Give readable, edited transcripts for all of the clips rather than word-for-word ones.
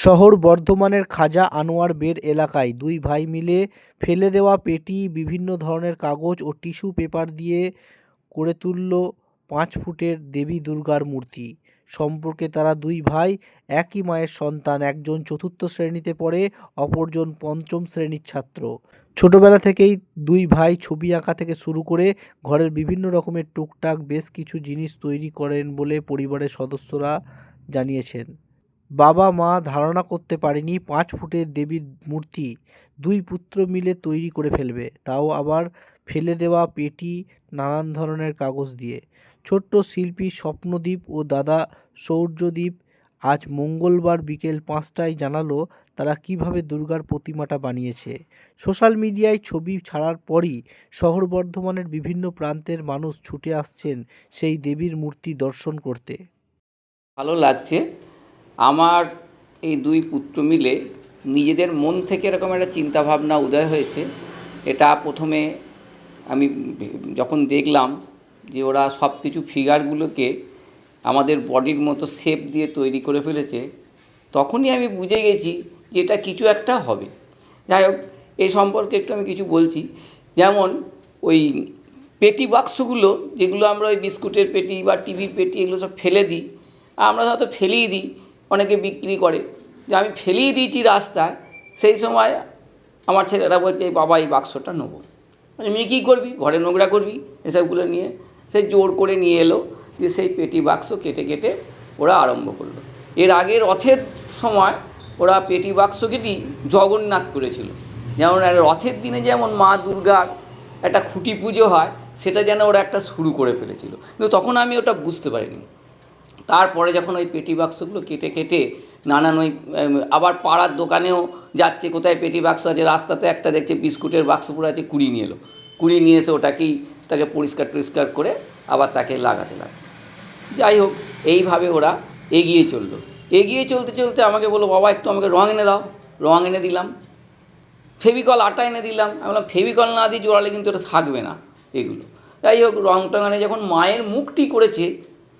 শহর বর্ধমানের খাজা আনোয়ার বেড এলাকায় দুই ভাই মিলে ফেলে দেওয়া পেটি, বিভিন্ন ধরনের কাগজ ও টিস্যু পেপার দিয়ে করে তুলল ৫ ফুটের দেবী দুর্গার মূর্তি। সম্পর্কে তারা দুই ভাই একই মায়ের সন্তান, একজন চতুর্থ শ্রেণীতে পড়ে, অপরজন পঞ্চম শ্রেণীর ছাত্র। ছোটবেলা থেকেই দুই ভাই ছবি আঁকা থেকে শুরু করে ঘরের বিভিন্ন রকমের টুকটাক বেশ কিছু জিনিস তৈরি করেন বলে পরিবারের সদস্যরা জানিয়েছেন। বাবা মা ধারণা করতে পারেনি ৫ ফুটের দেবীর মূর্তি দুই পুত্র মিলে তৈরি করে ফেলবে, তাও আবার ফেলে দেওয়া পেটি, নানান ধরনের কাগজ দিয়ে। ছোট্ট শিল্পী স্বপ্নদীপ ও দাদা সৌর্যদীপ আজ মঙ্গলবার বিকেল ৫টায় জানালো তারা কিভাবে দুর্গার প্রতিমাটা বানিয়েছে। সোশ্যাল মিডিয়ায় ছবি ছাড়ার পরই শহর বর্ধমানের বিভিন্ন প্রান্তের মানুষ ছুটে আসছেন সেই দেবীর মূর্তি দর্শন করতে। ভালো লাগছে। আমার এই দুই পুত্র মিলে নিজেদের মন থেকে এরকম একটা চিন্তাভাবনা উদয় হয়েছে। এটা প্রথমে আমি যখন দেখলাম যে ওরা সব কিছু ফিগারগুলোকে আমাদের বডির মতো শেপ দিয়ে তৈরি করে ফেলেছে, তখনই আমি বুঝে গেছি যে এটা কিছু একটা হবে। যাই হোক, এই সম্পর্কে একটু আমি কিছু বলছি। যেমন ওই পেটি বাক্সগুলো, যেগুলো আমরা ওই বিস্কুটের পেটি বা টিভির পেটি এগুলো সব ফেলে দিই, আমরা হয়তো ফেলেই দিই, অনেকে বিক্রি করে, যে আমি ফেলেই দিয়েছি রাস্তায়। সেই সময় আমার ছেলেরা বলছে বাবা এই বাক্সটা নেবো। আমি কী করবি, ঘরে নোংরা করবি, এসবগুলো নিয়ে সে জোর করে নিয়ে এলো। যে সেই পেটি বাক্স কেটে কেটে ওরা আরম্ভ করলো। এর আগে রথের সময় ওরা পেটি বাক্স কেটেই জগন্নাথ করেছিল। যেমন রথের দিনে যেমন মা দুর্গার একটা খুঁটি পুজো হয়, সেটা যেন ওরা একটা শুরু করে ফেলেছিল, কিন্তু তখন আমি ওটা বুঝতে পারিনি। তারপরে যখন ওই পেটি বাক্সগুলো কেটে কেটে নানান ওই আবার পাড়ার দোকানেও যাচ্ছে, কোথায় পেটি বাক্স আছে, রাস্তাতে একটা দেখছে বিস্কুটের বাক্স পড়ে আছে, কুড়িয়ে নিয়ে এলো। কুড়িয়ে নিয়ে এসে ওটাকেই তাকে পরিষ্কার করে আবার তাকে লাগাতে লাগলো। যাই হোক, এইভাবে ওরা এগিয়ে চললো। এগিয়ে চলতে চলতে আমাকে বললো বাবা একটু আমাকে রঙ এনে দাও। রঙ এনে দিলাম, ফেভিকল আটা এনে দিলাম। আমি বললাম ফেভিকল না দিয়ে জোড়ালে কিন্তু এটা থাকবে না এগুলো। যাই হোক, রং টং এনে যখন মায়ের মুখটি করেছে,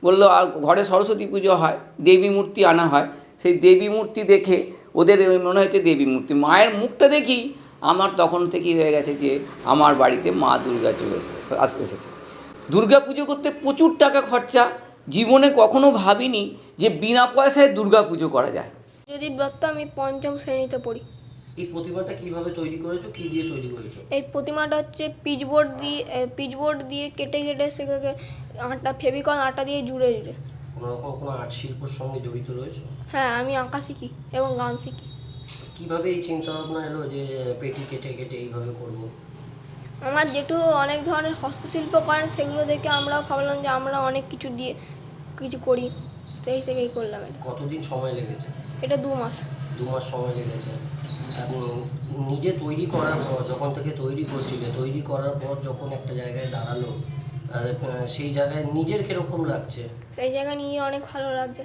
বললো আর ঘরে সরস্বতী পুজো হয়, দেবী মূর্তি আনা হয়, সেই দেবী মূর্তি দেখে ওদের মনে হয়েছে দেবী মূর্তি। মায়ের মুখটা দেখি আমার তখন থেকেই হয়ে গেছে যে আমার বাড়িতে মা দুর্গা চলে এসেছে। দুর্গা পুজো করতে প্রচুর টাকা খরচা। জীবনে কখনো ভাবিনি যে বিনা পয়সায় দুর্গা পুজো করা যায়। যদি দত্ত, আমি পঞ্চম শ্রেণীতে পড়ি। এই প্রতিমাটা কিভাবে তৈরি করেছো, কি দিয়ে তৈরি করেছো? এই প্রতিমাটা হচ্ছে পিচবোর্ড দিয়ে কেটে কেটে সেগুলোকে ফেভিকল আটা দিয়ে জুড়ে জুড়ে। কোনো আর্ট শিল্পের সঙ্গে জড়িত রয়েছে? হ্যাঁ, আমি আঁকা শিখি এবং গান শিখি। কিভাবে এই চিন্তা ভাবনা এলো যে পেটি কেটে কেটে এইভাবে করবো? আমার জেঠু অনেক ধরনের হস্তশিল্প করেন, সেগুলো দেখে আমরাও ভাবলাম যে আমরা অনেক কিছু দিয়ে কিছু করি, সেই থেকেই করলাম এটা। কতদিন সময় লেগেছে? এটা 2 মাস। 2 মাস সময় লেগেছে। এবং নিজে তৈরি করার পর, যখন থেকে তৈরি করছিলে, তৈরি করার পর যখন একটা জায়গায় দাঁড়ালো, সেই জায়গায় নিজের কীরকম লাগছে? সেই জায়গায় নিয়ে অনেক ভালো লাগছে।